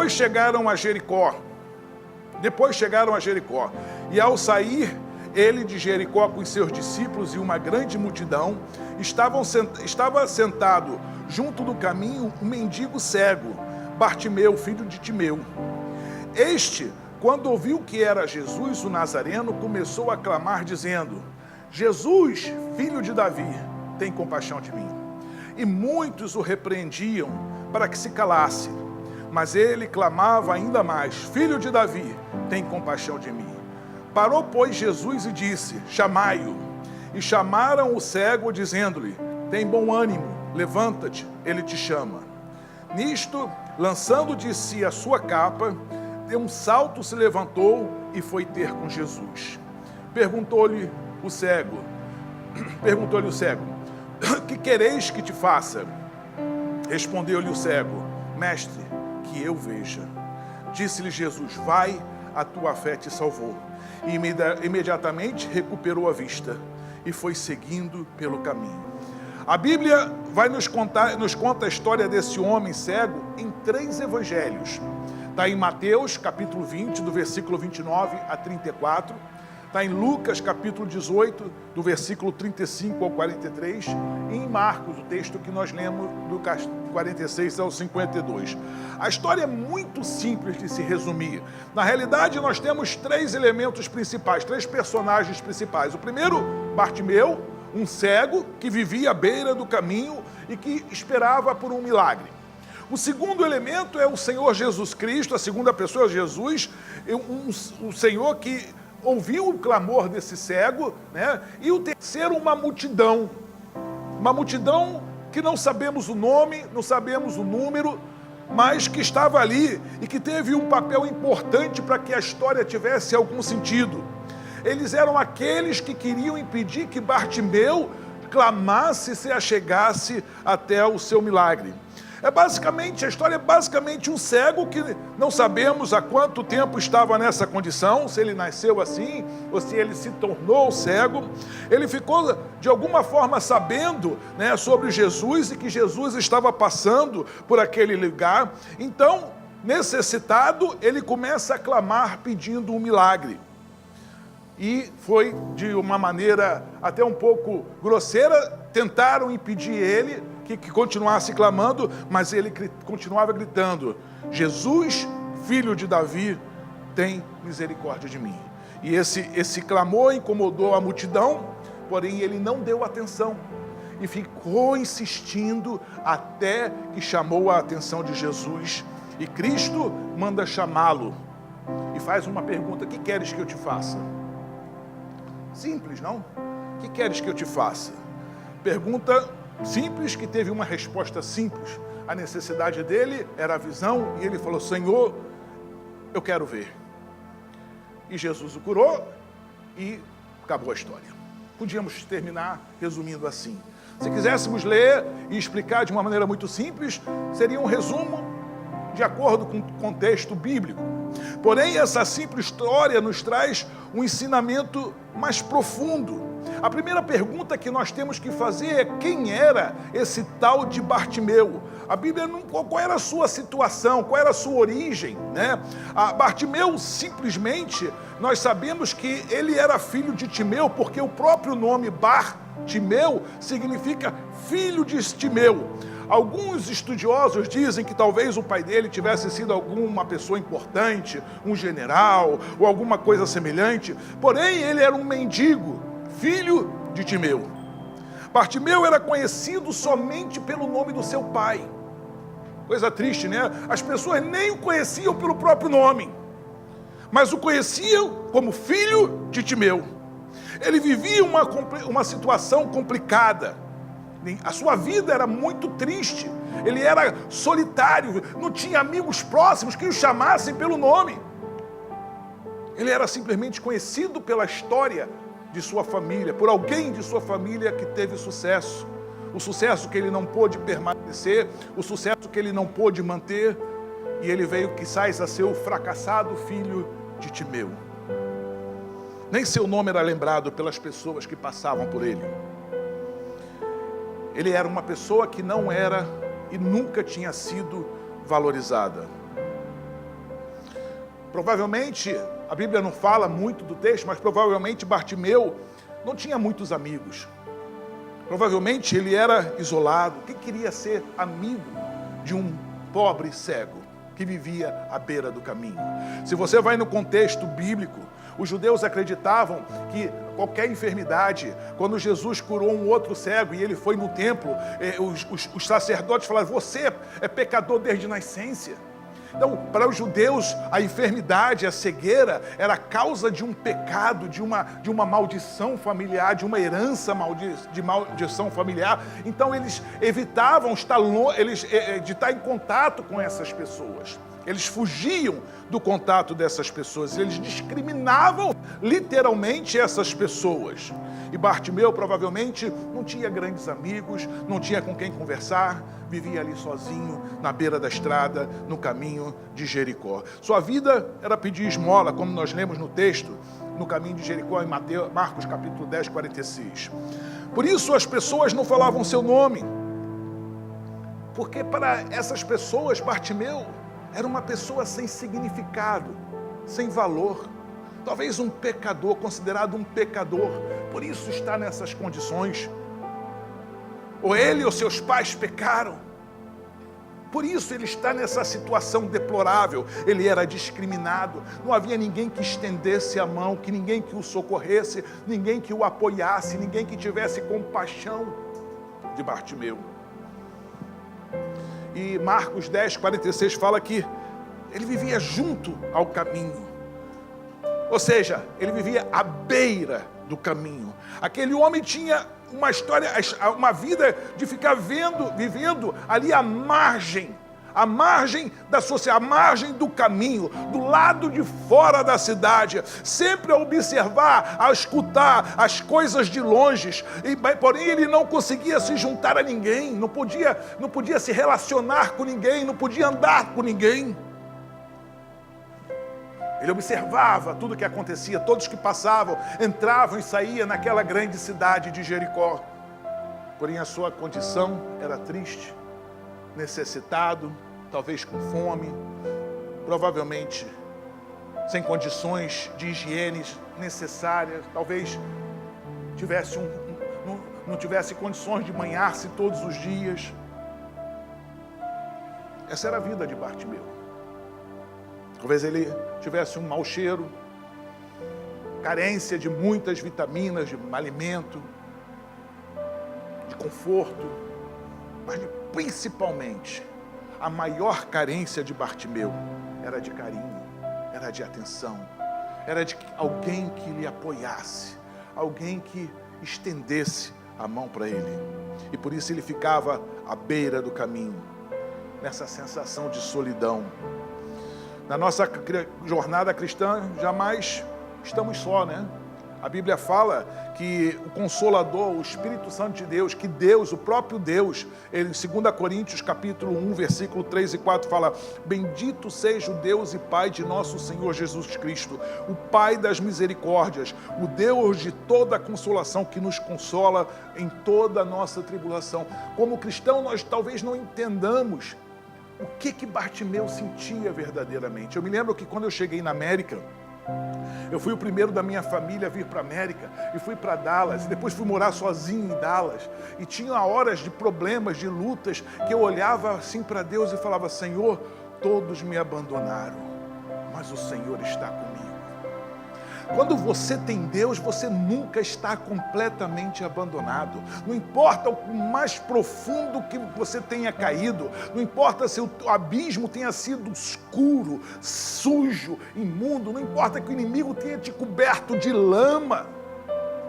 Depois chegaram a Jericó. E ao sair ele de Jericó com os seus discípulos e uma grande multidão, estava sentado junto do caminho um mendigo cego, Bartimeu, filho de Timeu. Este, quando ouviu que era Jesus o Nazareno, começou a clamar dizendo: Jesus, filho de Davi, tem compaixão de mim. E muitos o repreendiam para que se calasse. Mas ele clamava ainda mais: Filho de Davi, tem compaixão de mim. Parou, pois, Jesus e disse: Chamai-o. E chamaram o cego, dizendo-lhe: Tem bom ânimo, levanta-te, ele te chama. Nisto, lançando de si a sua capa, de um salto se levantou e foi ter com Jesus. Perguntou-lhe o cego: Que quereis que te faça? Respondeu-lhe o cego: Mestre, que eu veja. Disse-lhe Jesus: Vai, a tua fé te salvou. E imediatamente recuperou a vista e foi seguindo pelo caminho. A Bíblia nos conta a história desse homem cego em 3 evangelhos. Está em Mateus, capítulo 20, do versículo 29 a 34. Está em Lucas, capítulo 18, do versículo 35 ao 43. E em Marcos, o texto que nós lemos, do 46 ao 52. A história é muito simples de se resumir. Na realidade, nós temos 3 elementos principais, 3 personagens principais. O primeiro, Bartimeu, um cego que vivia à beira do caminho e que esperava por um milagre. O segundo elemento é o Senhor Jesus Cristo, a segunda pessoa é Jesus, um Senhor que ouviu o clamor desse cego, né? E o terceiro, uma multidão que não sabemos o nome, não sabemos o número, mas que estava ali e que teve um papel importante para que a história tivesse algum sentido. Eles eram aqueles que queriam impedir que Bartimeu clamasse e se achegasse até o seu milagre. A história é basicamente um cego que não sabemos há quanto tempo estava nessa condição, se ele nasceu assim ou se ele se tornou cego. Ele ficou de alguma forma sabendo, né, sobre Jesus e que Jesus estava passando por aquele lugar. Então, necessitado, ele começa a clamar pedindo um milagre. E foi de uma maneira até um pouco grosseira, tentaram impedir ele que continuasse clamando, mas ele continuava gritando: Jesus, filho de Davi, tem misericórdia de mim. E esse clamor incomodou a multidão, porém ele não deu atenção e ficou insistindo até que chamou a atenção de Jesus. E Cristo manda chamá-lo e faz uma pergunta: que queres que eu te faça? Simples, não? Que queres que eu te faça? Pergunta simples que teve uma resposta simples. A necessidade dele era a visão e ele falou: Senhor, eu quero ver. E Jesus o curou e acabou a história. Podíamos terminar resumindo assim. Se quiséssemos ler e explicar de uma maneira muito simples, seria um resumo de acordo com o contexto bíblico. Porém, essa simples história nos traz um ensinamento mais profundo. A primeira pergunta que nós temos que fazer é: quem era esse tal de Bartimeu? A Bíblia não, qual era a sua situação, qual era a sua origem, né? Bartimeu, simplesmente, nós sabemos que ele era filho de Timeu, porque o próprio nome Bartimeu significa filho de Timeu. Alguns estudiosos dizem que talvez o pai dele tivesse sido alguma pessoa importante, um general ou alguma coisa semelhante, porém ele era um mendigo, filho de Timeu. Bartimeu era conhecido somente pelo nome do seu pai. Coisa triste, né? As pessoas nem o conheciam pelo próprio nome, mas o conheciam como filho de Timeu. Ele vivia uma situação complicada. A sua vida era muito triste. Ele era solitário, não tinha amigos próximos que o chamassem pelo nome. Ele era simplesmente conhecido pela história de sua família, por alguém de sua família que teve sucesso. O sucesso que ele não pôde permanecer, o sucesso que ele não pôde manter, e ele veio quizás a ser o fracassado filho de Timeu. Nem seu nome era lembrado pelas pessoas que passavam por ele. Ele era uma pessoa que não era e nunca tinha sido valorizada. Provavelmente, a Bíblia não fala muito do texto, mas provavelmente Bartimeu não tinha muitos amigos. Provavelmente ele era isolado. Quem queria ser amigo de um pobre cego que vivia à beira do caminho? Se você vai no contexto bíblico, os judeus acreditavam que qualquer enfermidade, quando Jesus curou um outro cego e ele foi no templo, os sacerdotes falaram: você é pecador desde nascença. Então, para os judeus, a enfermidade, a cegueira, era causa de um pecado, de uma maldição familiar, de uma herança de maldição familiar. Então, eles evitavam de estar em contato com essas pessoas. Eles fugiam do contato dessas pessoas. Eles discriminavam literalmente essas pessoas. E Bartimeu provavelmente não tinha grandes amigos, não tinha com quem conversar, vivia ali sozinho, na beira da estrada, no caminho de Jericó. Sua vida era pedir esmola, como nós lemos no texto, no caminho de Jericó, em Marcos capítulo 10, 46. Por isso as pessoas não falavam seu nome, porque para essas pessoas, Bartimeu era uma pessoa sem significado, sem valor. Talvez um pecador, considerado um pecador, por isso está nessas condições. Ou ele ou seus pais pecaram, por isso ele está nessa situação deplorável. Ele era discriminado, não havia ninguém que estendesse a mão, que ninguém que o socorresse, ninguém que o apoiasse, ninguém que tivesse compaixão de Bartimeu. E Marcos 10, 46 fala que ele vivia junto ao caminho. Ou seja, ele vivia à beira do caminho. Aquele homem tinha uma história, uma vida de ficar vivendo ali à margem da sociedade, à margem do caminho, do lado de fora da cidade, sempre a observar, a escutar as coisas de longe, porém ele não conseguia se juntar a ninguém, não podia se relacionar com ninguém, não podia andar com ninguém. Ele observava tudo o que acontecia, todos que passavam, entravam e saíam naquela grande cidade de Jericó. Porém a sua condição era triste, necessitado, talvez com fome, provavelmente sem condições de higiene necessárias, talvez não tivesse condições de banhar-se todos os dias. Essa era a vida de Bartimeu. Talvez ele tivesse um mau cheiro, carência de muitas vitaminas, de alimento, de conforto, mas principalmente a maior carência de Bartimeu era de carinho, era de atenção, era de alguém que lhe apoiasse, alguém que estendesse a mão para ele. E por isso ele ficava à beira do caminho, nessa sensação de solidão. Na nossa jornada cristã, jamais estamos só, né? A Bíblia fala que o Consolador, o Espírito Santo de Deus, que Deus, o próprio Deus, ele, em 2 Coríntios, capítulo 1, versículo 3 e 4, fala: bendito seja o Deus e Pai de nosso Senhor Jesus Cristo, o Pai das misericórdias, o Deus de toda a consolação, que nos consola em toda a nossa tribulação. Como cristão, nós talvez não entendamos o que Bartimeu sentia verdadeiramente. Eu me lembro que quando eu cheguei na América, eu fui o primeiro da minha família a vir para a América, e fui para Dallas, e depois fui morar sozinho em Dallas, e tinha horas de problemas, de lutas, que eu olhava assim para Deus e falava: Senhor, todos me abandonaram, mas o Senhor está comigo. Quando você tem Deus, você nunca está completamente abandonado. Não importa o mais profundo que você tenha caído, não importa se o abismo tenha sido escuro, sujo, imundo, não importa que o inimigo tenha te coberto de lama,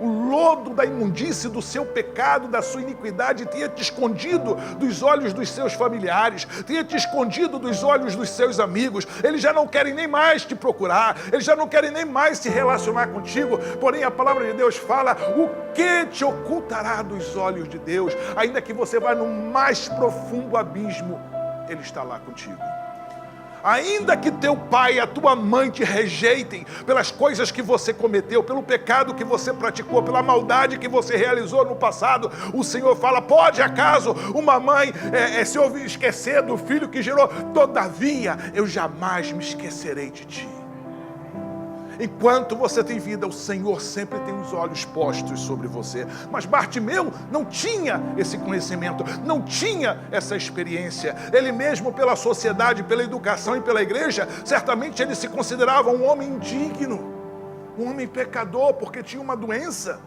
o lodo da imundície do seu pecado, da sua iniquidade, tenha te escondido dos olhos dos seus familiares, tenha te escondido dos olhos dos seus amigos. Eles já não querem nem mais te procurar, eles já não querem nem mais se relacionar contigo. Porém a palavra de Deus fala: o que te ocultará dos olhos de Deus? Ainda que você vá no mais profundo abismo, Ele está lá contigo. Ainda que teu pai e a tua mãe te rejeitem pelas coisas que você cometeu, pelo pecado que você praticou, pela maldade que você realizou no passado, o Senhor fala: pode acaso uma mãe se esquecer do filho que gerou? Todavia, eu jamais me esquecerei de ti. Enquanto você tem vida, o Senhor sempre tem os olhos postos sobre você. Mas Bartimeu não tinha esse conhecimento, não tinha essa experiência. Ele mesmo, pela sociedade, pela educação e pela igreja, certamente ele se considerava um homem indigno, um homem pecador, porque tinha uma doença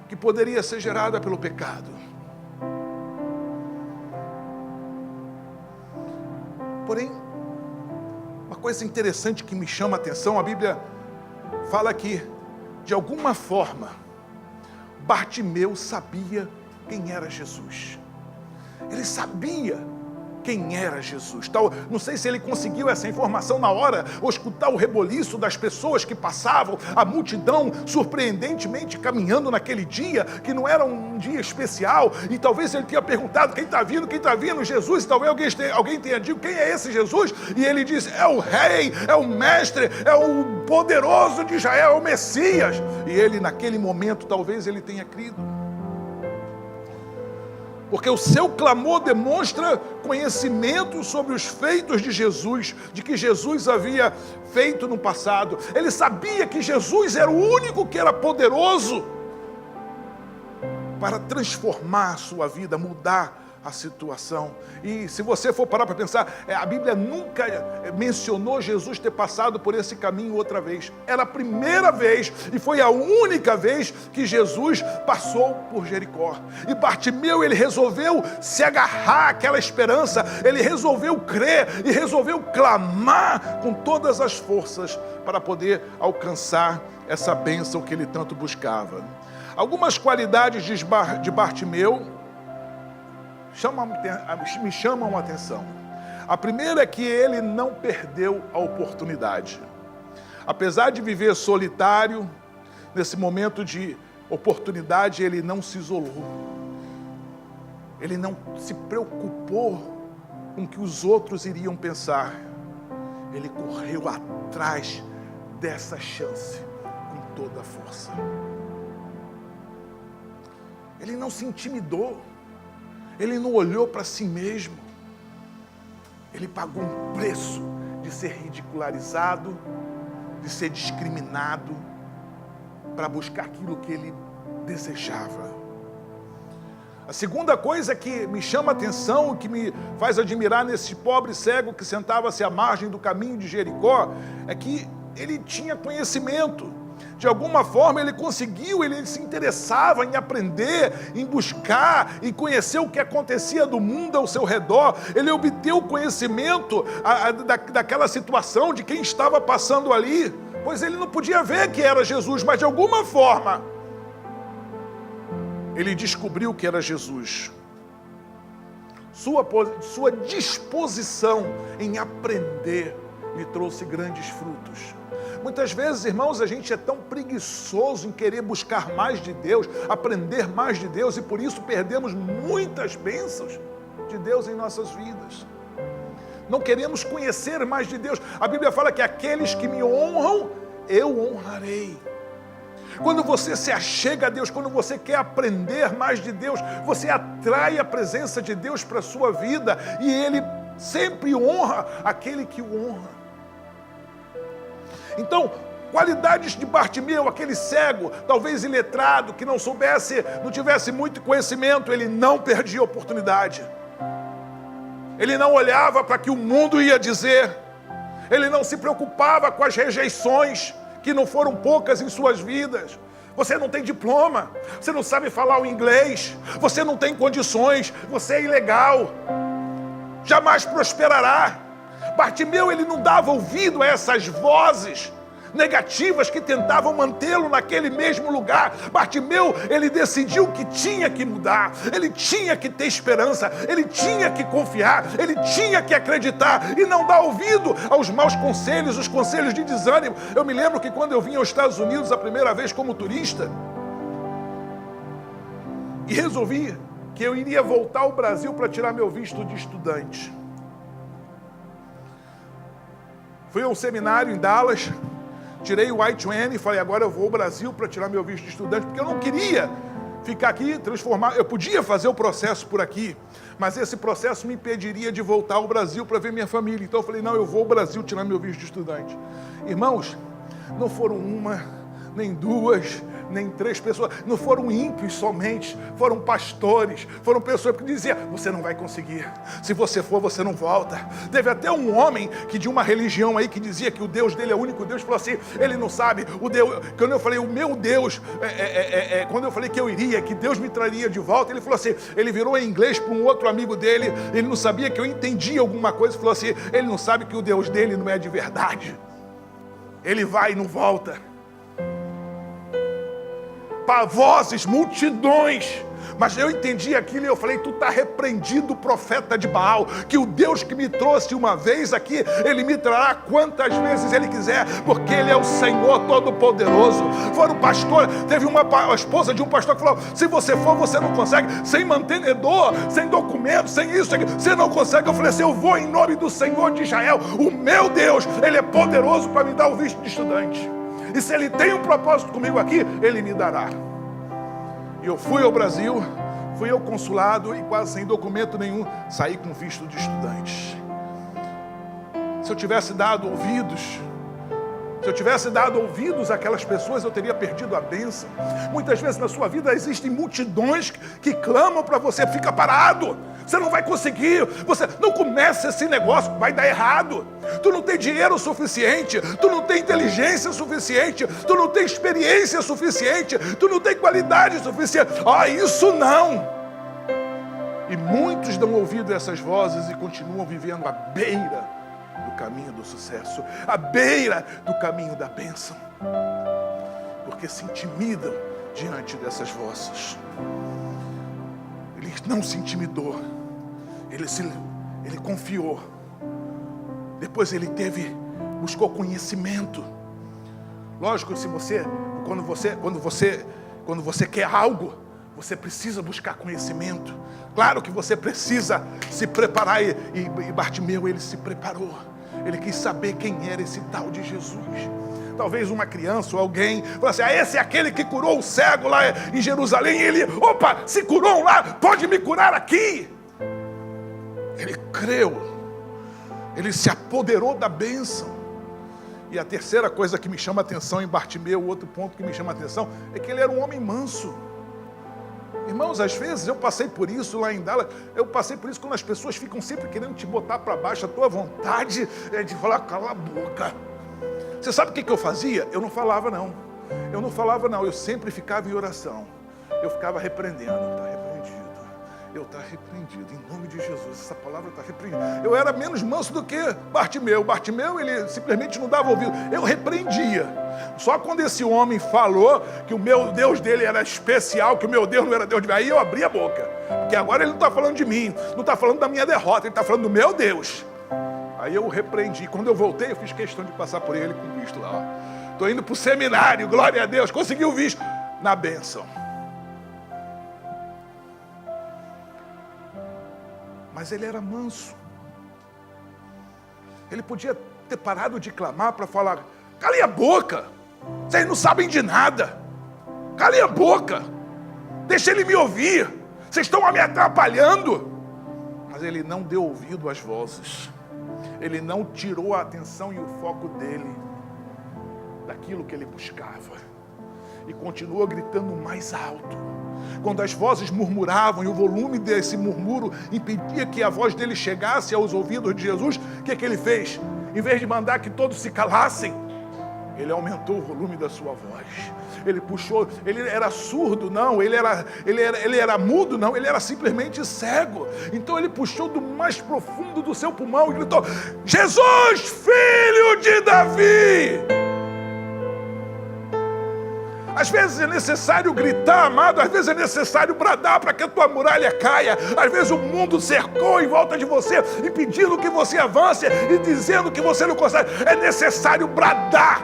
que poderia ser gerada pelo pecado. Porém, uma coisa interessante que me chama a atenção, a Bíblia fala que, de alguma forma, Bartimeu sabia quem era Jesus. Ele sabia quem era Jesus. Não sei se ele conseguiu essa informação na hora, ou escutar o reboliço das pessoas que passavam, a multidão surpreendentemente caminhando naquele dia, que não era um dia especial, e talvez ele tenha perguntado: quem está vindo? Jesus. E talvez alguém tenha dito: quem é esse Jesus? E ele disse: é o rei, é o mestre, é o poderoso de Israel, é o Messias. E ele, naquele momento, talvez ele tenha crido, porque o seu clamor demonstra conhecimento sobre os feitos de Jesus, de que Jesus havia feito no passado. Ele sabia que Jesus era o único que era poderoso para transformar a sua vida, mudar a situação. E se você for parar para pensar, a Bíblia nunca mencionou Jesus ter passado por esse caminho outra vez. Era a primeira vez e foi a única vez que Jesus passou por Jericó. E Bartimeu, ele resolveu se agarrar àquela esperança, ele resolveu crer e resolveu clamar com todas as forças para poder alcançar essa bênção que ele tanto buscava. Algumas qualidades de Bartimeu me chamam a atenção. A primeira é que ele não perdeu a oportunidade. Apesar de viver solitário, nesse momento de oportunidade, ele não se isolou. Ele não se preocupou com o que os outros iriam pensar. Ele correu atrás dessa chance com toda a força. Ele não se intimidou. Ele não olhou para si mesmo. Ele pagou um preço de ser ridicularizado, de ser discriminado, para buscar aquilo que ele desejava. A segunda coisa que me chama a atenção, que me faz admirar nesse pobre cego que sentava-se à margem do caminho de Jericó, é que ele tinha conhecimento. De alguma forma ele conseguiu, ele se interessava em aprender, em buscar, em conhecer o que acontecia do mundo ao seu redor. Ele obteve conhecimento daquela situação, de quem estava passando ali, pois ele não podia ver que era Jesus, mas de alguma forma ele descobriu que era Jesus. Sua disposição em aprender lhe trouxe grandes frutos. Muitas vezes, irmãos, a gente é tão preguiçoso em querer buscar mais de Deus, aprender mais de Deus, e por isso perdemos muitas bênçãos de Deus em nossas vidas. Não queremos conhecer mais de Deus. A Bíblia fala que aqueles que me honram, eu honrarei. Quando você se achega a Deus, quando você quer aprender mais de Deus, você atrai a presença de Deus para a sua vida, e Ele sempre honra aquele que o honra. Então, qualidades de Bartimeu, aquele cego, talvez iletrado, que não tivesse muito conhecimento, ele não perdia a oportunidade. Ele não olhava para o que o mundo ia dizer. Ele não se preocupava com as rejeições, que não foram poucas em suas vidas. Você não tem diploma, você não sabe falar o inglês, você não tem condições, você é ilegal, jamais prosperará. Bartimeu, ele não dava ouvido a essas vozes negativas que tentavam mantê-lo naquele mesmo lugar. Bartimeu, ele decidiu que tinha que mudar, ele tinha que ter esperança, ele tinha que confiar, ele tinha que acreditar e não dar ouvido aos maus conselhos, os conselhos de desânimo. Eu me lembro que quando eu vim aos Estados Unidos a primeira vez como turista, e resolvi que eu iria voltar ao Brasil para tirar meu visto de estudante. Fui a um seminário em Dallas, tirei o I-20 e falei, agora eu vou ao Brasil para tirar meu visto de estudante, porque eu não queria ficar aqui, transformar. Eu podia fazer o processo por aqui, mas esse processo me impediria de voltar ao Brasil para ver minha família. Então eu falei, não, eu vou ao Brasil tirar meu visto de estudante. Irmãos, Não foram uma, nem duas, nem 3 pessoas, não foram ímpios somente, foram pastores, foram pessoas que diziam, você não vai conseguir, se você for, você não volta. Teve até um homem que de uma religião aí que dizia que o Deus dele é o único Deus, falou assim, ele não sabe, o Deus, quando eu falei, o meu Deus, quando eu falei que eu iria, que Deus me traria de volta, ele falou assim, ele virou em inglês para um outro amigo dele, ele não sabia que eu entendia alguma coisa, falou assim, ele não sabe que o Deus dele não é de verdade, ele vai e não volta. Para vozes, multidões, mas eu entendi aquilo e eu falei, tu está repreendido, profeta de Baal, que o Deus que me trouxe uma vez aqui, ele me trará quantas vezes ele quiser, porque ele é o Senhor Todo-Poderoso. Foram pastores, teve a esposa de um pastor que falou, se você for, você não consegue, sem mantenedor, sem documento, sem isso, você não consegue. Eu falei assim, eu vou em nome do Senhor de Israel, o meu Deus, ele é poderoso para me dar o visto de estudante. E se ele tem um propósito comigo aqui, ele me dará. E eu fui ao Brasil, fui ao consulado e quase sem documento nenhum, saí com visto de estudante. Se eu tivesse dado ouvidos àquelas pessoas, eu teria perdido a bênção. Muitas vezes na sua vida existem multidões que clamam para você, fica parado, você não vai conseguir, você não comece esse negócio, vai dar errado. Tu não tem dinheiro suficiente, tu não tem inteligência suficiente, tu não tem experiência suficiente, tu não tem qualidade suficiente. Isso não. E muitos dão ouvido a essas vozes e continuam vivendo à beira do caminho do sucesso, à beira do caminho da bênção, porque se intimidam diante dessas vozes. Ele não se intimidou, ele confiou. Depois ele buscou conhecimento. Lógico, quando você quer algo, você precisa buscar conhecimento. Claro que você precisa se preparar, e Bartimeu, ele se preparou. Ele quis saber quem era esse tal de Jesus. Talvez uma criança ou alguém falasse, esse é aquele que curou o cego lá em Jerusalém. E ele, se curou lá, pode me curar aqui. Ele creu, ele se apoderou da bênção. E a terceira coisa que me chama a atenção em Bartimeu, o outro ponto que me chama a atenção, é que ele era um homem manso. Irmãos, às vezes eu passei por isso lá em Dallas, eu passei por isso quando as pessoas ficam sempre querendo te botar para baixo, a tua vontade é de falar, cala a boca. Você sabe o que eu fazia? Eu não falava não, eu sempre ficava em oração, eu ficava repreendendo, está repreendido, em nome de Jesus, essa palavra está repreendida. Eu era menos manso do que Bartimeu, ele simplesmente não dava ouvido, eu repreendia. Só quando esse homem falou que o meu Deus dele era especial, que o meu Deus não era Deus de mim, aí eu abri a boca, porque agora ele não está falando de mim, não está falando da minha derrota, ele está falando do meu Deus. Aí eu o repreendi. Quando eu voltei, eu fiz questão de passar por ele com visto lá. Estou indo para o seminário, glória a Deus, consegui o visto na bênção. Mas ele era manso. Ele podia ter parado de clamar para falar, calem a boca, vocês não sabem de nada, calem a boca, deixa ele me ouvir, vocês estão me atrapalhando. Mas ele não deu ouvido às vozes, ele não tirou a atenção e o foco dele daquilo que ele buscava, e continuou gritando mais alto. Quando as vozes murmuravam e o volume desse murmúrio impedia que a voz dele chegasse aos ouvidos de Jesus, o que ele fez? Em vez de mandar que todos se calassem, ele aumentou o volume da sua voz. Ele puxou, ele era surdo, não, ele era mudo, não, ele era simplesmente cego. Então ele puxou do mais profundo do seu pulmão e gritou, Jesus, filho de Davi! Às vezes é necessário gritar, amado, às vezes é necessário bradar para que a tua muralha caia. Às vezes o mundo cercou em volta de você, impedindo que você avance e dizendo que você não consegue. É necessário bradar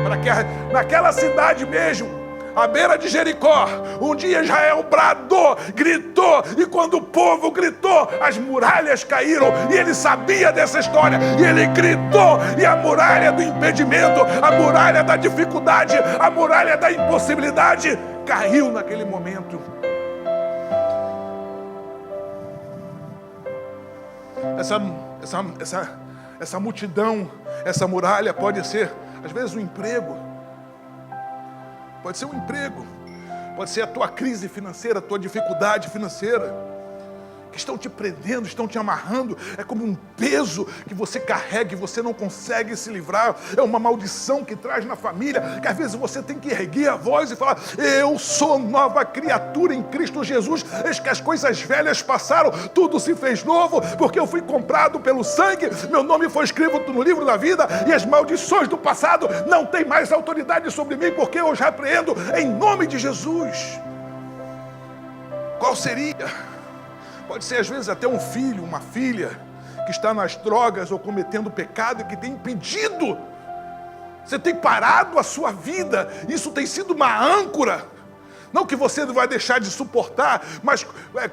para que naquela cidade mesmo, à beira de Jericó, um dia Israel bradou, gritou, e quando o povo gritou, as muralhas caíram, e ele sabia dessa história, e ele gritou, e a muralha do impedimento, a muralha da dificuldade, a muralha da impossibilidade, caiu naquele momento. Essa multidão, essa muralha pode ser Às vezes o emprego, pode ser um emprego, pode ser a tua crise financeira, a tua dificuldade financeira, que estão te prendendo, estão te amarrando. É como um peso que você carrega e você não consegue se livrar. É uma maldição que traz na família, que às vezes você tem que erguer a voz e falar: eu sou nova criatura em Cristo Jesus, eis que as coisas velhas passaram, tudo se fez novo, porque eu fui comprado pelo sangue, meu nome foi escrito no livro da vida, e as maldições do passado não têm mais autoridade sobre mim, porque eu os repreendo em nome de Jesus. Qual seria? Pode ser às vezes até um filho, uma filha que está nas drogas ou cometendo pecado e que tem impedido. Você tem parado a sua vida. Isso tem sido uma âncora. Não que você não vai deixar de suportar, mas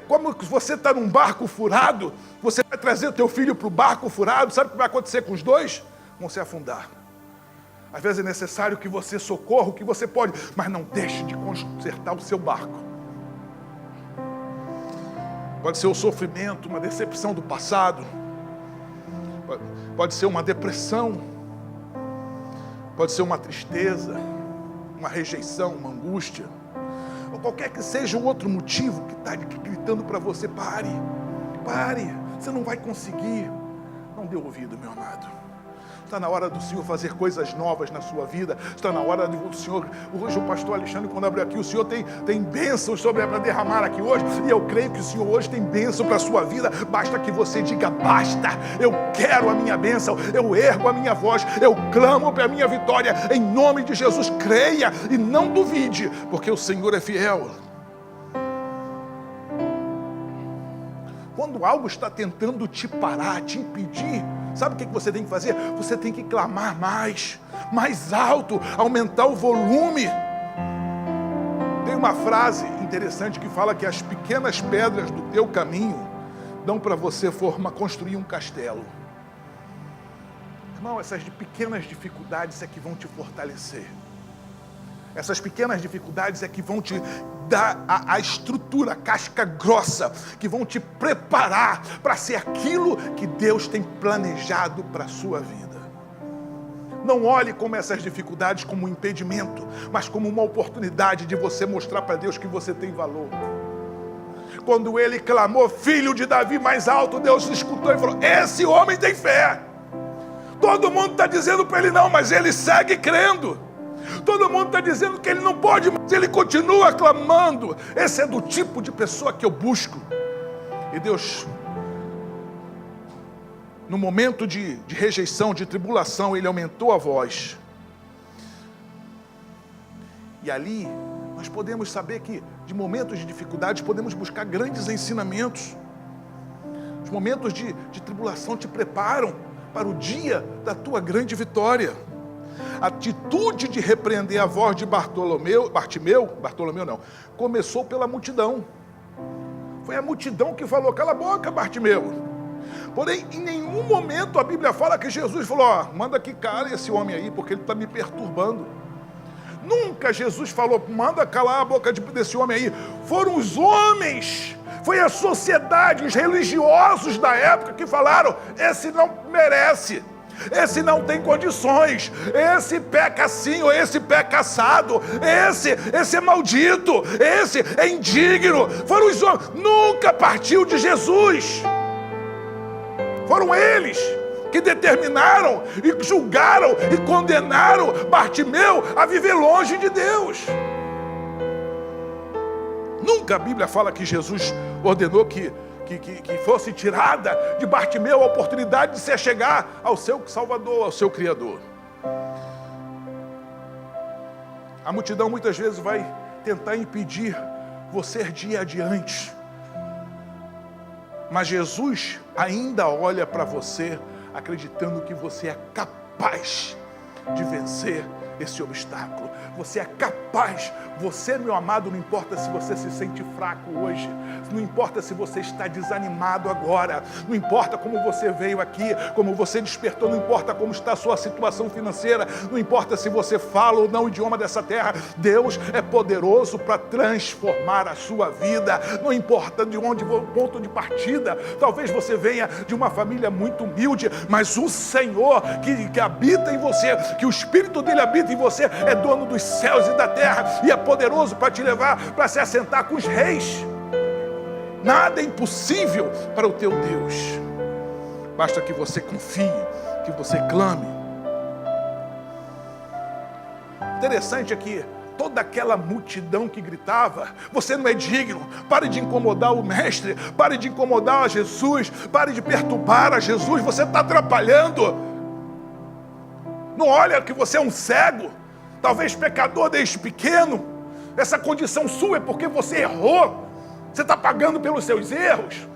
como você está num barco furado, você vai trazer o teu filho para o barco furado, sabe o que vai acontecer com os dois? Vão se afundar. Às vezes é necessário que você socorra o que você pode, mas não deixe de consertar o seu barco. Pode ser o sofrimento, uma decepção do passado. Pode ser uma depressão. Pode ser uma tristeza, uma rejeição, uma angústia. Ou qualquer que seja o outro motivo que está gritando para você: pare, você não vai conseguir. Não dê ouvido, meu amado. Está na hora do Senhor fazer coisas novas na sua vida. Está na hora do Senhor. Hoje o pastor Alexandre, quando abriu aqui, o Senhor tem bênçãos para derramar aqui hoje. E eu creio que o Senhor hoje tem bênção para a sua vida. Basta que você diga: basta, eu quero a minha bênção. Eu ergo a minha voz. Eu clamo para a minha vitória. Em nome de Jesus, creia e não duvide, porque o Senhor é fiel. Quando algo está tentando te parar, te impedir, sabe o que você tem que fazer? Você tem que clamar mais alto, aumentar o volume. Tem uma frase interessante que fala que as pequenas pedras do teu caminho dão para você construir um castelo. Irmão, essas pequenas dificuldades é que vão te fortalecer. Essas pequenas dificuldades é que vão te dar a estrutura, a casca grossa, que vão te preparar para ser aquilo que Deus tem planejado para a sua vida. Não olhe como essas dificuldades como um impedimento, mas como uma oportunidade de você mostrar para Deus que você tem valor. Quando ele clamou: filho de Davi, mais alto, Deus escutou e falou: esse homem tem fé. Todo mundo está dizendo para ele não, mas ele segue crendo. Todo mundo está dizendo que ele não pode, mas ele continua clamando. Esse é do tipo de pessoa que eu busco. E Deus, no momento de rejeição, de tribulação, ele aumentou a voz. E ali nós podemos saber que de momentos de dificuldade podemos buscar grandes ensinamentos. Os momentos de tribulação te preparam para o dia da tua grande vitória. A atitude de repreender a voz de Bartolomeu não, começou pela multidão. Foi a multidão que falou: cala a boca, Bartimeu. Porém, em nenhum momento a Bíblia fala que Jesus falou: ó, manda que cale esse homem aí, porque ele está me perturbando. Nunca Jesus falou: manda calar a boca desse homem aí. Foram os homens, foi a sociedade, os religiosos da época que falaram: esse não merece. Esse não tem condições, esse peca assim, ou esse peca assado, esse é maldito, esse é indigno. Foram os homens, nunca partiu de Jesus. Foram eles que determinaram e julgaram e condenaram Bartimeu a viver longe de Deus. Nunca a Bíblia fala que Jesus ordenou que fosse tirada de Bartimeu a oportunidade de se achegar ao seu Salvador, ao seu Criador. A multidão muitas vezes vai tentar impedir você de ir adiante. Mas Jesus ainda olha para você acreditando que você é capaz de vencer esse obstáculo. Você é capaz. Você, meu amado, não importa se você se sente fraco hoje, não importa se você está desanimado agora, não importa como você veio aqui, como você despertou, não importa como está a sua situação financeira, não importa se você fala ou não o idioma dessa terra, Deus é poderoso para transformar a sua vida, não importa de onde o ponto de partida. Talvez você venha de uma família muito humilde, mas o Senhor que habita em você, que o Espírito dele habita em você, é dono dos céus e da terra, e é poderoso para te levar para se assentar com os reis. Nada é impossível para o teu Deus. Basta que você confie, que você clame. Interessante aqui, toda aquela multidão que gritava: você não é digno, pare de incomodar o mestre, pare de incomodar a Jesus, pare de perturbar a Jesus, você está atrapalhando. Não olha que você é um cego, talvez pecador desde pequeno. Essa condição sua é porque você errou. Você está pagando pelos seus erros.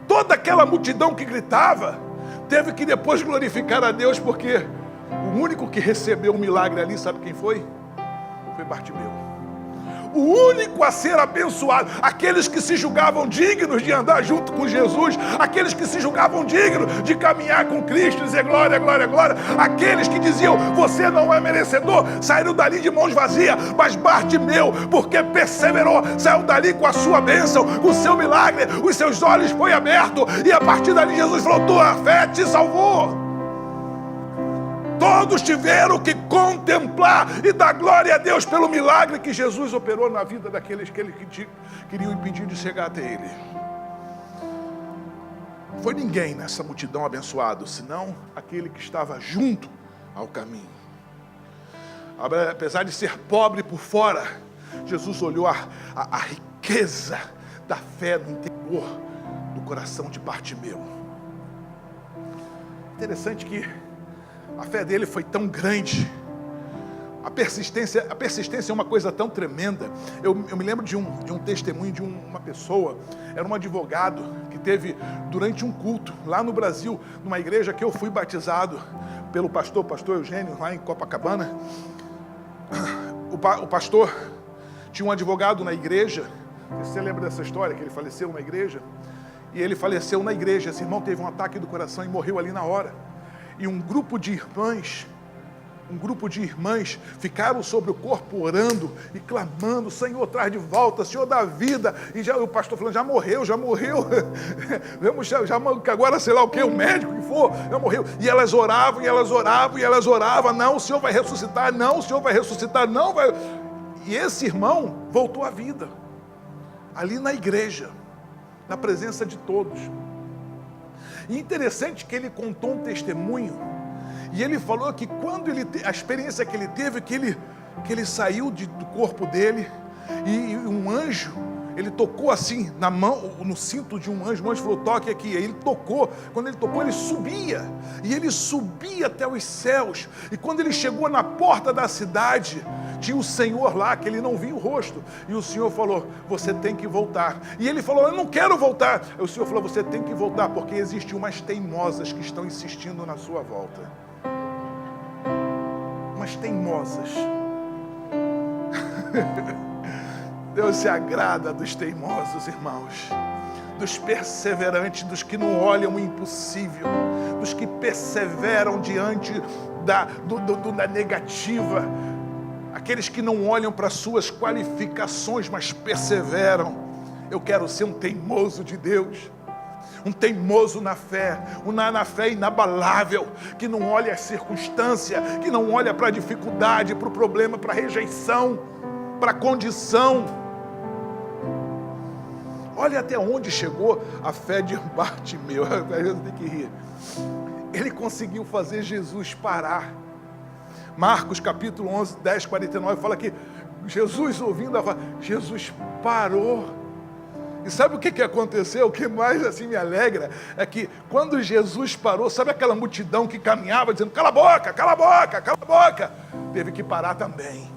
Toda aquela multidão que gritava teve que depois glorificar a Deus, porque o único que recebeu o milagre ali, sabe quem foi? Foi Bartimeu. O único a ser abençoado. Aqueles que se julgavam dignos de andar junto com Jesus, aqueles que se julgavam dignos de caminhar com Cristo, dizer glória, glória, glória, aqueles que diziam você não é merecedor, saíram dali de mãos vazias. Mas Bartimeu, porque perseverou, saiu dali com a sua bênção, com o seu milagre, os seus olhos foi aberto, e a partir dali Jesus falou: tua fé te salvou. Todos tiveram que contemplar e dar glória a Deus pelo milagre que Jesus operou na vida daqueles que queriam impedir de chegar até Ele. Não foi ninguém nessa multidão abençoado, senão aquele que estava junto ao caminho. Apesar de ser pobre por fora, Jesus olhou a riqueza da fé no interior do coração de Bartimeu. Interessante que a fé dele foi tão grande. A persistência é uma coisa tão tremenda. Eu me lembro de um testemunho de uma pessoa. Era um advogado que teve durante um culto lá no Brasil, numa igreja que eu fui batizado pelo pastor Eugênio, lá em Copacabana. O pastor tinha um advogado na igreja. Você lembra dessa história, que ele faleceu na igreja? E ele faleceu na igreja. Esse irmão teve um ataque do coração e morreu ali na hora. E um grupo de irmãs ficaram sobre o corpo orando e clamando: Senhor, traz de volta, Senhor, dá vida. E o pastor falando: já morreu. Vamos, agora sei lá o que, o médico que for, já morreu. E elas oravam, não, o Senhor vai ressuscitar, não, o Senhor vai ressuscitar, não vai. E esse irmão voltou à vida, ali na igreja, na presença de todos. E interessante que ele contou um testemunho, e ele falou que quando a experiência que ele teve, que ele saiu do corpo dele, e um anjo, ele tocou assim na mão, no cinto de um anjo, o anjo falou: toque aqui. Aí ele tocou, quando ele tocou, ele subia, e ele subia até os céus, e quando ele chegou na porta da cidade, tinha o Senhor lá, que ele não via o rosto, e o Senhor falou: você tem que voltar. E ele falou: eu não quero voltar. Aí o Senhor falou: você tem que voltar, porque existem umas teimosas que estão insistindo na sua volta. Umas teimosas. Deus se agrada dos teimosos, irmãos, dos perseverantes, dos que não olham o impossível, dos que perseveram diante da negativa, aqueles que não olham para suas qualificações, mas perseveram. Eu quero ser um teimoso de Deus, um teimoso na fé inabalável, que não olha a circunstância, que não olha para a dificuldade, para o problema, para a rejeição, para a condição. Olha até onde chegou a fé de Bartimeu. Eu tenho que rir. Ele conseguiu fazer Jesus parar. Marcos capítulo 11, 10, 49 fala que Jesus, ouvindo a voz, Jesus parou. E sabe o que aconteceu? O que mais assim me alegra é que quando Jesus parou, sabe aquela multidão que caminhava dizendo: cala a boca, cala a boca, cala a boca, teve que parar também.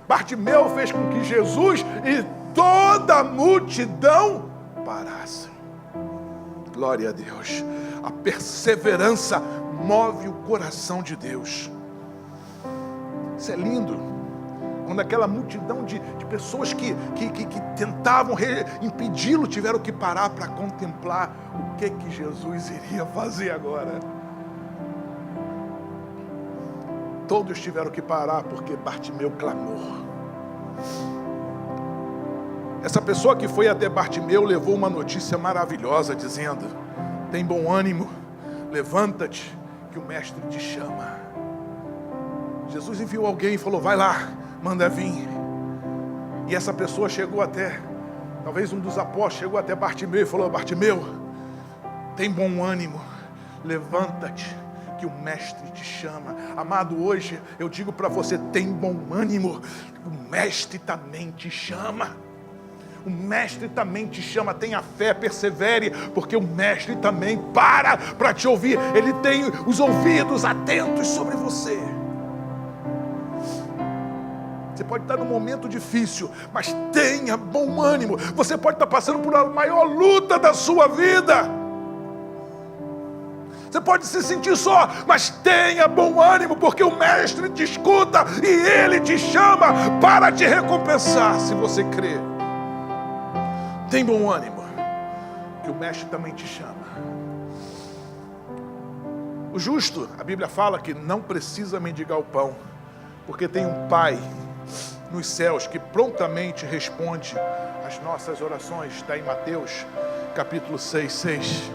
Bartimeu fez com que Jesus e toda a multidão parassem. Glória a Deus. A perseverança move o coração de Deus. Isso é lindo. Quando aquela multidão de pessoas que tentavam impedi-lo tiveram que parar para contemplar o que Jesus iria fazer agora. Todos tiveram que parar porque Bartimeu clamou. Essa pessoa que foi até Bartimeu levou uma notícia maravilhosa, dizendo: tem bom ânimo, levanta-te, que o mestre te chama. Jesus enviou alguém e falou: vai lá, manda vir. E essa pessoa chegou até, talvez um dos apóstolos chegou até Bartimeu e falou: Bartimeu, tem bom ânimo, levanta-te, que o mestre te chama. Amado, hoje eu digo para você: tem bom ânimo, o mestre também te chama. O mestre também te chama. Tenha fé, persevere, porque o mestre também para te ouvir. Ele tem os ouvidos atentos sobre você. Você pode estar num momento difícil, mas tenha bom ânimo. Você pode estar passando por a maior luta da sua vida. Você pode se sentir só, mas tenha bom ânimo, porque o mestre te escuta e ele te chama para te recompensar, se você crê. Tem bom ânimo, que o mestre também te chama. O justo, a Bíblia fala que não precisa mendigar o pão, porque tem um Pai nos céus que prontamente responde às nossas orações. Está em Mateus capítulo 6:6.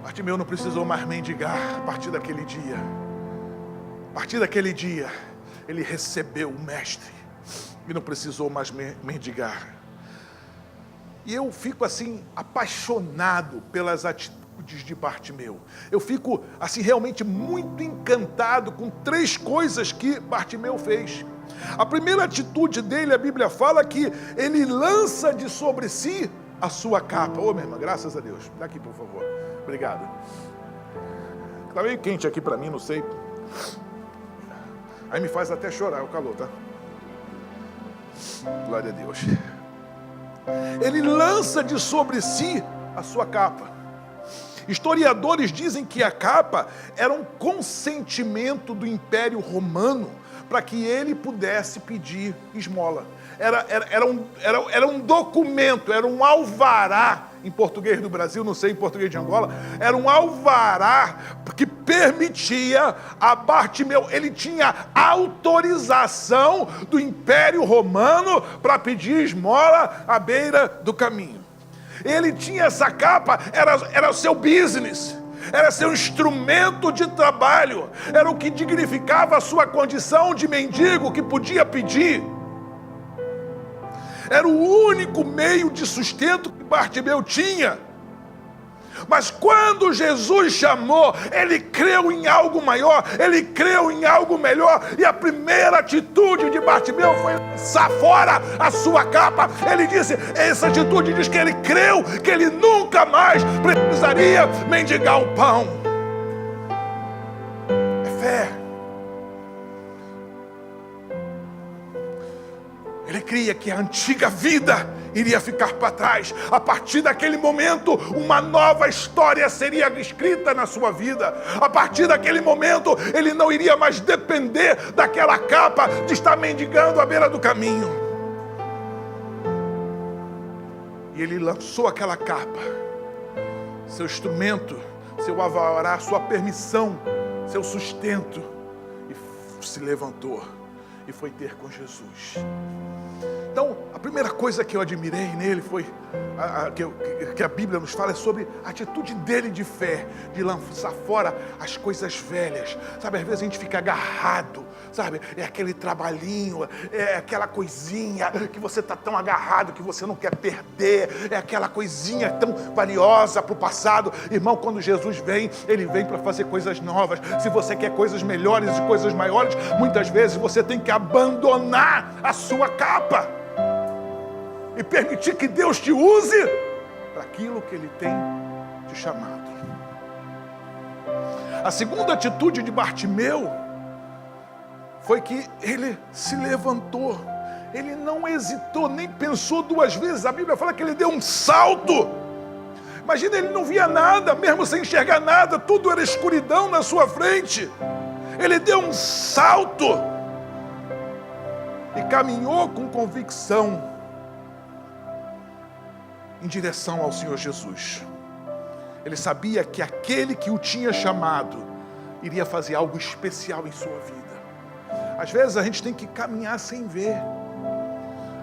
Bartimeu não precisou mais mendigar a partir daquele dia. A partir daquele dia, ele recebeu o mestre e não precisou mais mendigar. E eu fico assim apaixonado pelas atitudes de Bartimeu. Eu fico assim realmente muito encantado com 3 coisas que Bartimeu fez. A primeira atitude dele, a Bíblia fala que ele lança de sobre si a sua capa. Ô, minha irmã, graças a Deus. Dá aqui, por favor. Obrigado. Está meio quente aqui para mim, não sei. Aí me faz até chorar o calor, tá? Glória a Deus. Ele lança de sobre si a sua capa. Historiadores dizem que a capa era um consentimento do Império Romano para que ele pudesse pedir esmola. Era um documento, era um alvará, em português do Brasil, não sei em português de Angola, era um alvará que permitia a Bartimeu, ele tinha autorização do Império Romano para pedir esmola à beira do caminho. Ele tinha essa capa, era o seu business, era seu instrumento de trabalho, era o que dignificava a sua condição de mendigo que podia pedir. Era o único meio de sustento que Bartimeu tinha. Mas quando Jesus chamou, ele creu em algo maior, ele creu em algo melhor, e a primeira atitude de Bartimeu foi lançar fora a sua capa. Ele disse, essa atitude diz que ele creu que ele nunca mais precisaria mendigar o pão. É fé. Ele cria que a antiga vida iria ficar para trás. A partir daquele momento, uma nova história seria escrita na sua vida. A partir daquele momento, ele não iria mais depender daquela capa de estar mendigando à beira do caminho. E ele lançou aquela capa, seu instrumento, seu alvará, sua permissão, seu sustento, e se levantou e foi ter com Jesus. Então, a primeira coisa que eu admirei nele foi, que a Bíblia nos fala, é sobre a atitude dele de fé, de lançar fora as coisas velhas. Sabe, às vezes a gente fica agarrado, sabe, é aquele trabalhinho, é aquela coisinha que você está tão agarrado que você não quer perder, é aquela coisinha tão valiosa para o passado. Irmão, quando Jesus vem, ele vem para fazer coisas novas. Se você quer coisas melhores e coisas maiores, muitas vezes você tem que abandonar a sua capa e permitir que Deus te use para aquilo que Ele tem te chamado. A segunda atitude de Bartimeu foi que ele se levantou. Ele não hesitou, nem pensou 2 vezes. A Bíblia fala que ele deu um salto. Imagina, ele não via nada, mesmo sem enxergar nada, tudo era escuridão na sua frente. Ele deu um salto caminhou com convicção em direção ao Senhor Jesus. Ele sabia que aquele que o tinha chamado iria fazer algo especial em sua vida. Às vezes a gente tem que caminhar sem ver.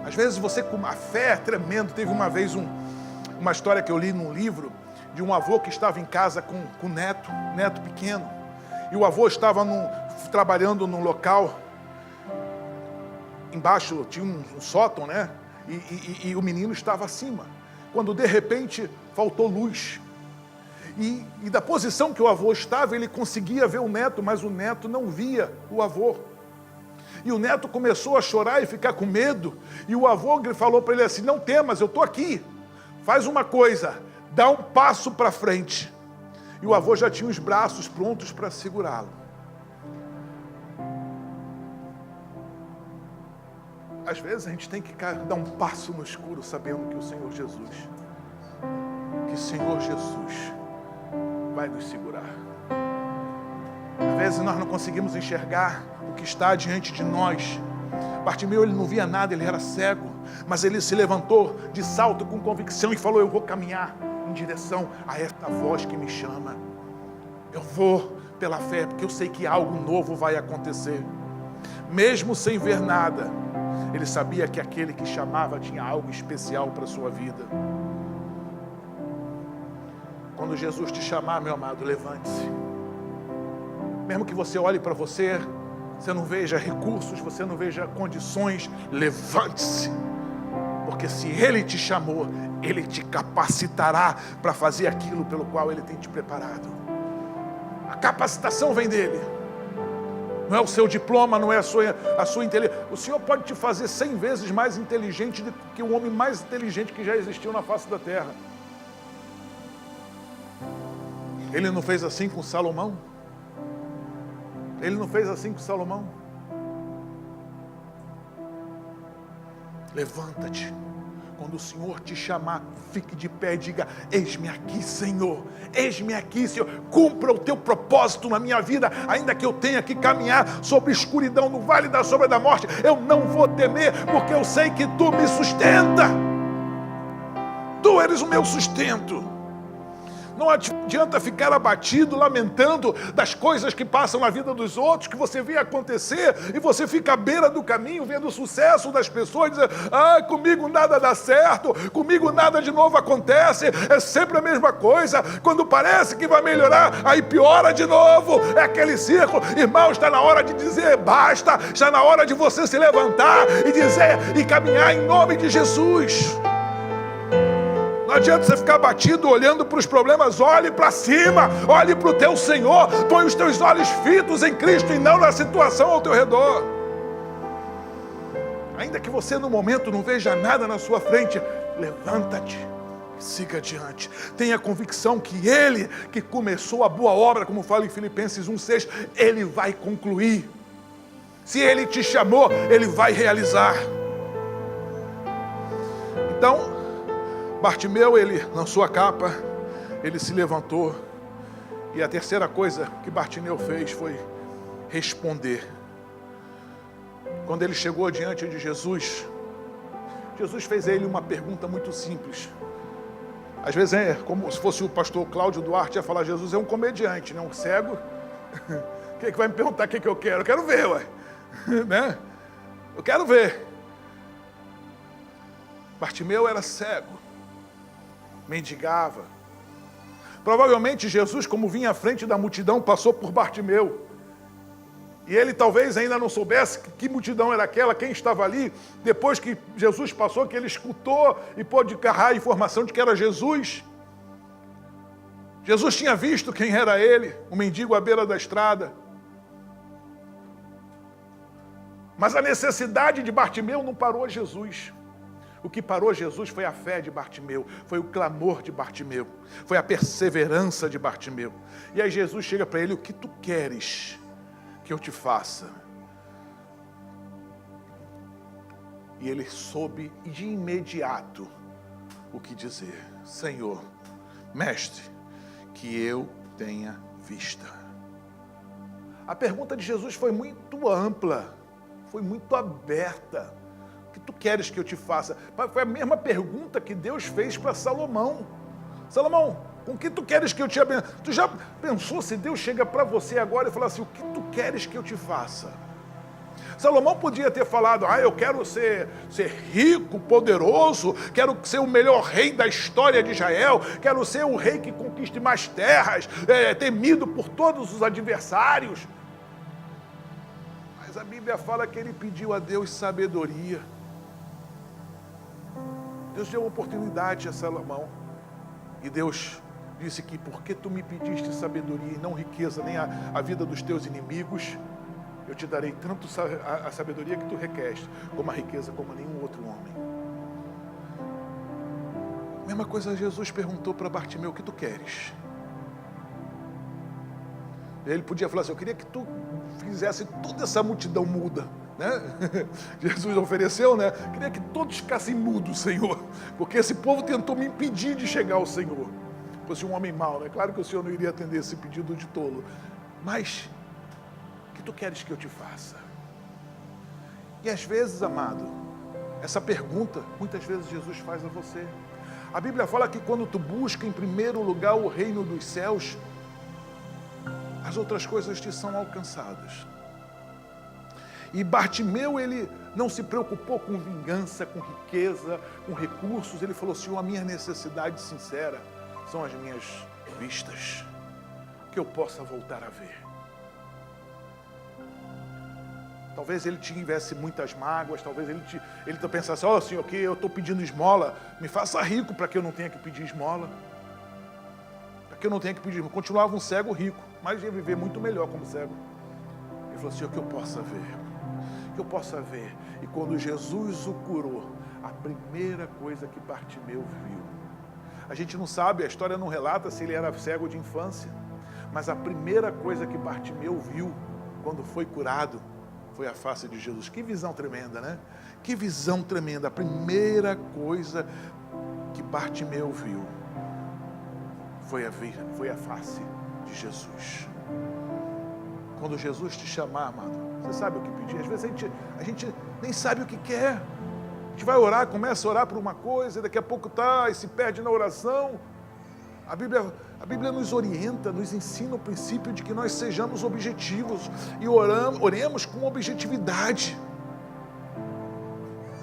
Às vezes você com uma fé tremenda. Teve uma vez uma história que eu li num livro de um avô que estava em casa com o neto pequeno. E o avô estava trabalhando num local. Embaixo tinha um sótão, né? E o menino estava acima. Quando de repente faltou luz. E da posição que o avô estava, ele conseguia ver o neto, mas o neto não via o avô. E o neto começou a chorar e ficar com medo. E o avô falou para ele assim: não temas, eu estou aqui. Faz uma coisa, dá um passo para frente. E o avô já tinha os braços prontos para segurá-lo. Às vezes a gente tem que dar um passo no escuro, sabendo que o Senhor Jesus vai nos segurar. Às vezes nós não conseguimos enxergar o que está diante de nós. Bartimeu, ele não via nada, ele era cego, mas ele se levantou de salto com convicção e falou: eu vou caminhar em direção a esta voz que me chama. Eu vou pela fé, porque eu sei que algo novo vai acontecer. Mesmo sem ver nada, ele sabia que aquele que chamava tinha algo especial para a sua vida. Quando Jesus te chamar, meu amado, levante-se. Mesmo que você olhe para você não veja recursos, você não veja condições, levante-se. Porque se Ele te chamou, Ele te capacitará para fazer aquilo pelo qual Ele tem te preparado. A capacitação vem dEle. Não é o seu diploma, não é a sua inteligência. O Senhor pode te fazer 100 vezes mais inteligente do que o homem mais inteligente que já existiu na face da terra. Ele não fez assim com Salomão? Ele não fez assim com Salomão? Levanta-te. Quando o Senhor te chamar, fique de pé e diga: eis-me aqui, Senhor. Eis-me aqui, Senhor. Cumpra o teu propósito na minha vida. Ainda que eu tenha que caminhar sobre a escuridão, no vale da sombra da morte, eu não vou temer, porque eu sei que Tu me sustenta. Tu eres o meu sustento. Não adianta ficar abatido, lamentando das coisas que passam na vida dos outros, que você vê acontecer, e você fica à beira do caminho, vendo o sucesso das pessoas, dizendo: comigo nada dá certo, comigo nada de novo acontece, é sempre a mesma coisa, quando parece que vai melhorar, aí piora de novo, é aquele círculo. Irmão, está na hora de dizer basta, está na hora de você se levantar e dizer e caminhar em nome de Jesus. Não adianta você ficar batido olhando para os problemas. Olhe para cima, olhe para o teu Senhor, põe os teus olhos fitos em Cristo e não na situação ao teu redor. Ainda que você no momento não veja nada na sua frente, levanta-te e siga adiante. Tenha convicção que Ele que começou a boa obra, como fala em Filipenses 1:6, Ele vai concluir. Se Ele te chamou, Ele vai realizar. Então, Bartimeu, ele lançou a capa, ele se levantou, e a terceira coisa que Bartimeu fez foi responder. Quando ele chegou diante de Jesus, Jesus fez a ele uma pergunta muito simples. Às vezes é como se fosse o pastor Cláudio Duarte ia falar: Jesus é um comediante, não um cego. O que vai me perguntar o que eu quero? Eu quero ver, ué. Né? Eu quero ver. Bartimeu era cego, mendigava. Provavelmente Jesus, como vinha à frente da multidão, passou por Bartimeu. E ele talvez ainda não soubesse que multidão era aquela, quem estava ali. Depois que Jesus passou, que ele escutou e pôde carregar a informação de que era Jesus. Jesus tinha visto quem era ele, um mendigo à beira da estrada. Mas a necessidade de Bartimeu não parou Jesus. O que parou Jesus foi a fé de Bartimeu, foi o clamor de Bartimeu, foi a perseverança de Bartimeu. E aí Jesus chega para ele: o que tu queres que eu te faça? E ele soube de imediato o que dizer: Senhor, mestre, que eu tenha vista. A pergunta de Jesus foi muito ampla, foi muito aberta. O que tu queres que eu te faça? Foi a mesma pergunta que Deus fez para Salomão. Salomão, com que tu queres que eu te abençoe? Tu já pensou se Deus chega para você agora e fala assim, o que tu queres que eu te faça? Salomão podia ter falado, eu quero ser rico, poderoso, quero ser o melhor rei da história de Israel, quero ser o rei que conquiste mais terras, temido por todos os adversários. Mas a Bíblia fala que ele pediu a Deus sabedoria. Deus deu oportunidade a Salomão. E Deus disse que porque tu me pediste sabedoria e não riqueza, nem a vida dos teus inimigos, eu te darei tanto a sabedoria que tu requeres, como a riqueza, como nenhum outro homem. Mesma coisa Jesus perguntou para Bartimeu, o que tu queres? Ele podia falar assim, eu queria que tu fizesse toda essa multidão muda, né? Jesus ofereceu, né? Queria que todos ficassem mudos, Senhor, porque esse povo tentou me impedir de chegar ao Senhor. Se fosse um homem mau, né? Claro que o Senhor não iria atender esse pedido de tolo, mas o que tu queres que eu te faça? E às vezes, amado, essa pergunta, muitas vezes Jesus faz a você. A Bíblia fala que quando tu busca em primeiro lugar o reino dos céus, as outras coisas te são alcançadas. E Bartimeu, ele não se preocupou com vingança, com riqueza, com recursos. Ele falou, Senhor, a minha necessidade sincera são as minhas vistas, que eu possa voltar a ver. Talvez ele tivesse muitas mágoas, talvez ele pensasse, Senhor, que eu estou pedindo esmola, me faça rico para que eu não tenha que pedir esmola. Para que eu não tenha que pedir esmola. Continuava um cego rico, mas ia viver muito melhor como cego. Ele falou, Senhor, que eu possa ver. Que eu possa ver. E quando Jesus o curou, a primeira coisa que Bartimeu viu, a gente não sabe, a história não relata se ele era cego de infância, mas a primeira coisa que Bartimeu viu quando foi curado foi a face de Jesus. Que visão tremenda, né? Que visão tremenda. A primeira coisa que Bartimeu viu foi a face de Jesus. Quando Jesus te chamar, amado, você sabe o que pedir? Às vezes a gente nem sabe o que quer. A gente vai orar, começa a orar por uma coisa, e daqui a pouco e se perde na oração. A Bíblia nos orienta, nos ensina o princípio de que nós sejamos objetivos e oremos com objetividade.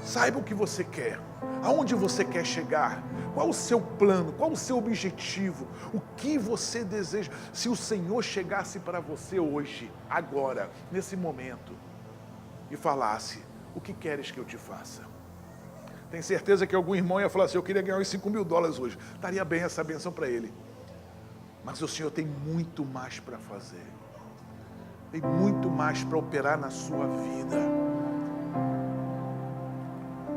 Saiba o que você quer, aonde você quer chegar, qual o seu plano, qual o seu objetivo, o que você deseja. Se o Senhor chegasse para você hoje, agora, nesse momento, e falasse, o que queres que eu te faça? Tem certeza que algum irmão ia falar assim, eu queria ganhar uns $5.000 hoje. Estaria bem essa benção para ele. Mas o Senhor tem muito mais para fazer. Tem muito mais para operar na sua vida.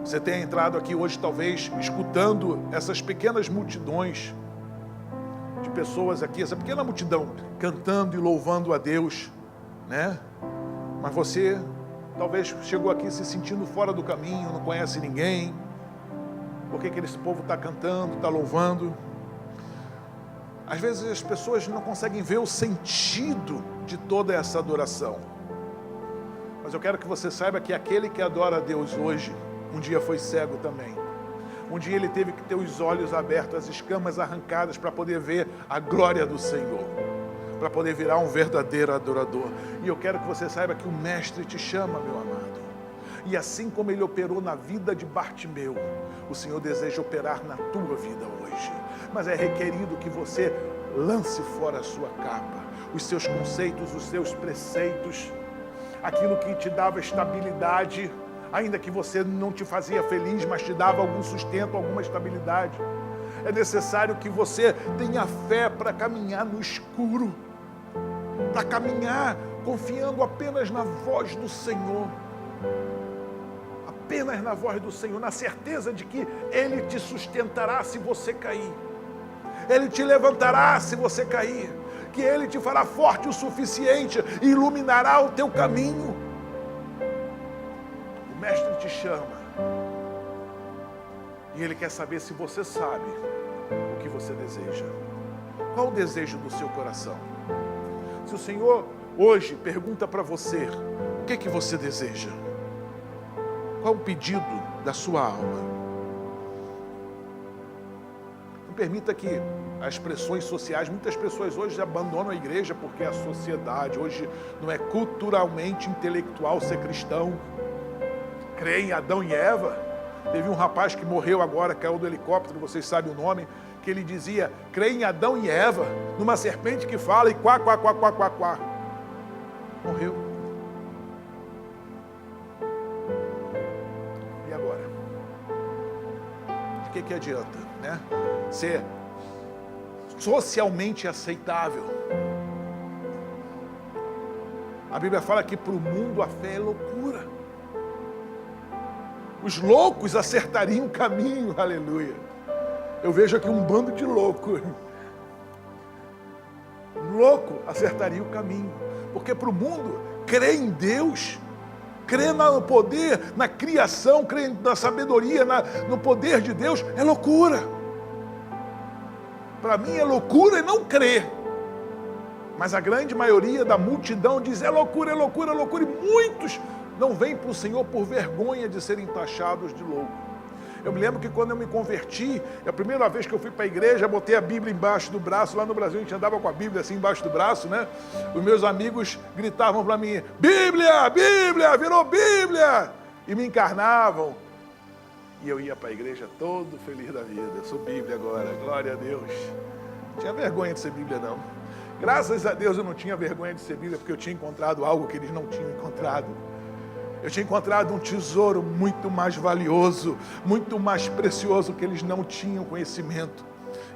Você tem entrado aqui hoje, talvez, escutando essas pequenas multidões de pessoas aqui, essa pequena multidão, cantando e louvando a Deus, né? Mas você, talvez, chegou aqui se sentindo fora do caminho, não conhece ninguém. Por que esse povo está cantando, está louvando? Às vezes as pessoas não conseguem ver o sentido de toda essa adoração. Mas eu quero que você saiba que aquele que adora a Deus hoje, um dia foi cego também. Um dia ele teve que ter os olhos abertos, as escamas arrancadas para poder ver a glória do Senhor, para poder virar um verdadeiro adorador. E eu quero que você saiba que o Mestre te chama, meu amado. E assim como ele operou na vida de Bartimeu, o Senhor deseja operar na tua vida hoje. Mas é requerido que você lance fora a sua capa, os seus conceitos, os seus preceitos, aquilo que te dava estabilidade, ainda que você não te fazia feliz, mas te dava algum sustento, alguma estabilidade. É necessário que você tenha fé para caminhar no escuro, para caminhar confiando apenas na voz do Senhor. Apenas na voz do Senhor, na certeza de que Ele te sustentará se você cair. Ele te levantará se você cair. Que Ele te fará forte o suficiente e iluminará o teu caminho. O Mestre te chama. E Ele quer saber se você sabe o que você deseja. Qual o desejo do seu coração? Se o Senhor hoje pergunta para você, o que você deseja? Qual o pedido da sua alma? Não permita que as pressões sociais, muitas pessoas hoje abandonam a igreja porque a sociedade hoje não é culturalmente intelectual ser cristão. Crê em Adão e Eva. Teve um rapaz que morreu agora, caiu do helicóptero, vocês sabem o nome, que ele dizia, crê em Adão e Eva, numa serpente que fala e quá, quá, quá, quá, quá, quá. Morreu. E agora? De que adianta, né? Ser socialmente aceitável. A Bíblia fala que para o mundo a fé é loucura. Os loucos acertariam o caminho, aleluia. Eu vejo aqui um bando de louco. Louco acertaria o caminho. Porque para o mundo, crer em Deus, crer no poder, na criação, crer na sabedoria, no poder de Deus, é loucura. Para mim é loucura e não crer. Mas a grande maioria da multidão diz, é loucura, é loucura, é loucura. E muitos não vêm para o Senhor por vergonha de serem taxados de louco. Eu me lembro que quando eu me converti, a primeira vez que eu fui para a igreja, botei a Bíblia embaixo do braço. Lá no Brasil a gente andava com a Bíblia assim embaixo do braço, né? Os meus amigos gritavam para mim, Bíblia, Bíblia, virou Bíblia! E me encarnavam. E eu ia para a igreja todo feliz da vida. Eu sou Bíblia agora, glória a Deus. Não tinha vergonha de ser Bíblia, não. Graças a Deus eu não tinha vergonha de ser Bíblia, porque eu tinha encontrado algo que eles não tinham encontrado. Eu tinha encontrado um tesouro muito mais valioso, muito mais precioso, que eles não tinham conhecimento.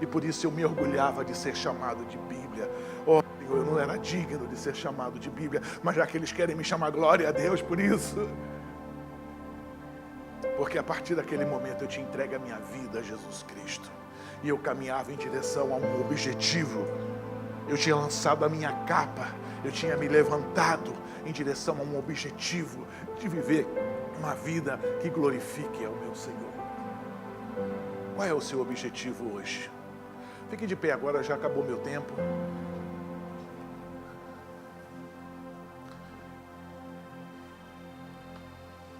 E por isso eu me orgulhava de ser chamado de Bíblia. Oh, eu não era digno de ser chamado de Bíblia, mas já que eles querem me chamar, glória a Deus por isso. Porque a partir daquele momento eu te entrego a minha vida a Jesus Cristo. E eu caminhava em direção a um objetivo. Eu tinha lançado a minha capa, eu tinha me levantado em direção a um objetivo de viver uma vida que glorifique ao meu Senhor. Qual é o seu objetivo hoje? Fique de pé agora, já acabou meu tempo.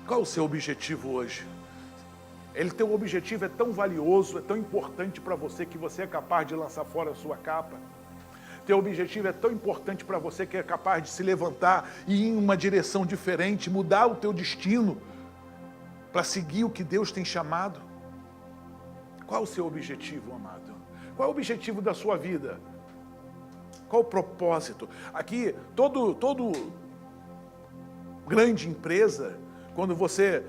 Qual é o seu objetivo hoje? Teu objetivo é tão valioso, é tão importante para você que você é capaz de lançar fora a sua capa. Teu objetivo é tão importante para você que é capaz de se levantar e ir em uma direção diferente, mudar o teu destino para seguir o que Deus tem chamado. Qual o seu objetivo, amado? Qual é o objetivo da sua vida? Qual o propósito? Aqui, todo grande empresa, quando você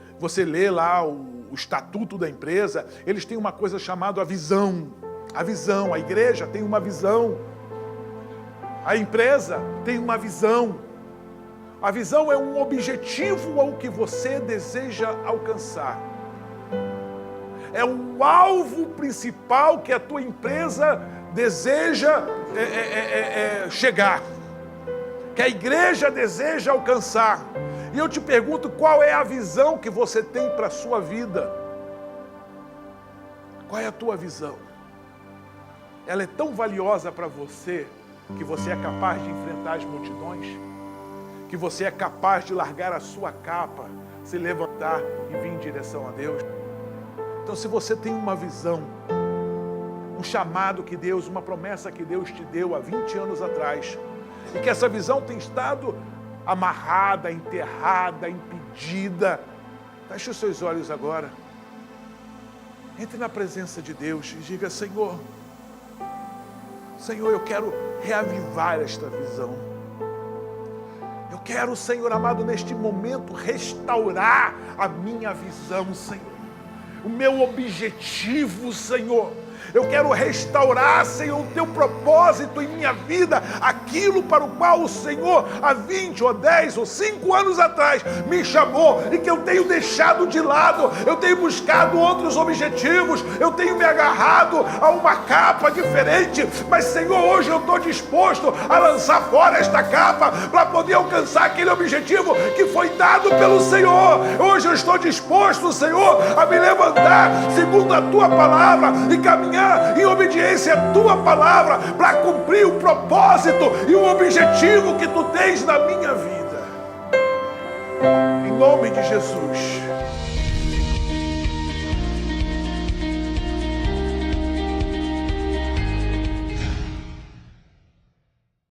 lê lá o estatuto da empresa, eles têm uma coisa chamada a visão. A visão, a igreja tem uma visão. A empresa tem uma visão. A visão é um objetivo ao que você deseja alcançar. É o alvo principal que a tua empresa deseja chegar. Que a igreja deseja alcançar. E eu te pergunto, qual é a visão que você tem para a sua vida? Qual é a tua visão? Ela é tão valiosa para você que você é capaz de enfrentar as multidões? Que você é capaz de largar a sua capa, se levantar e vir em direção a Deus? Então, se você tem uma visão, um chamado que Deus, uma promessa que Deus te deu há 20 anos atrás, e que essa visão tem estado amarrada, enterrada, impedida, feche os seus olhos agora. Entre na presença de Deus e diga, Senhor, eu quero reavivar esta visão. Eu quero, Senhor amado, neste momento, restaurar a minha visão, Senhor. O meu objetivo, Senhor. Eu quero restaurar, Senhor, o teu propósito em minha vida, aquilo para o qual o Senhor, há 20 ou 10 ou 5 anos atrás, me chamou e que eu tenho deixado de lado. Eu tenho buscado outros objetivos, eu tenho me agarrado a uma capa diferente, mas, Senhor, hoje eu estou disposto a lançar fora esta capa para poder alcançar aquele objetivo que foi dado pelo Senhor. Hoje eu estou disposto, Senhor, a me levantar segundo a tua palavra e caminhar em obediência à tua palavra para cumprir o propósito e o objetivo que tu tens na minha vida. Em nome de Jesus.